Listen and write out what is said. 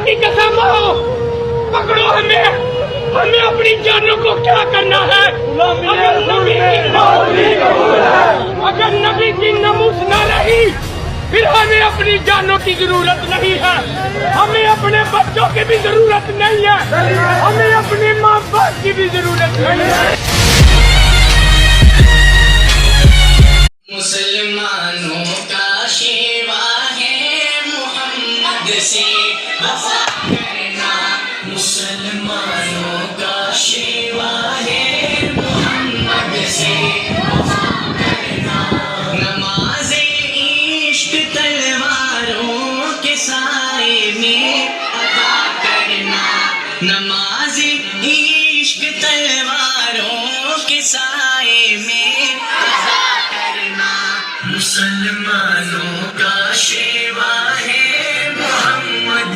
کی قسم ہو پکڑو ہمیں اپنی جانوں کو کیا کرنا ہے؟ اگر نبی کی ناموس نہ رہی پھر ہمیں اپنی جانوں کی ضرورت نہیں ہے، ہمیں اپنے بچوں کی بھی ضرورت نہیں ہے، ہمیں اپنے ماں باپ کی بھی ضرورت نہیں ہے۔ مسلمانوں کا شیوا ہے محمد سے وفا کرنا، مسلمانوں کا شیوا ہے محمد سے وفا کرنا، نماز عشق تلواروں کے سائے میں ادا کرنا، نماز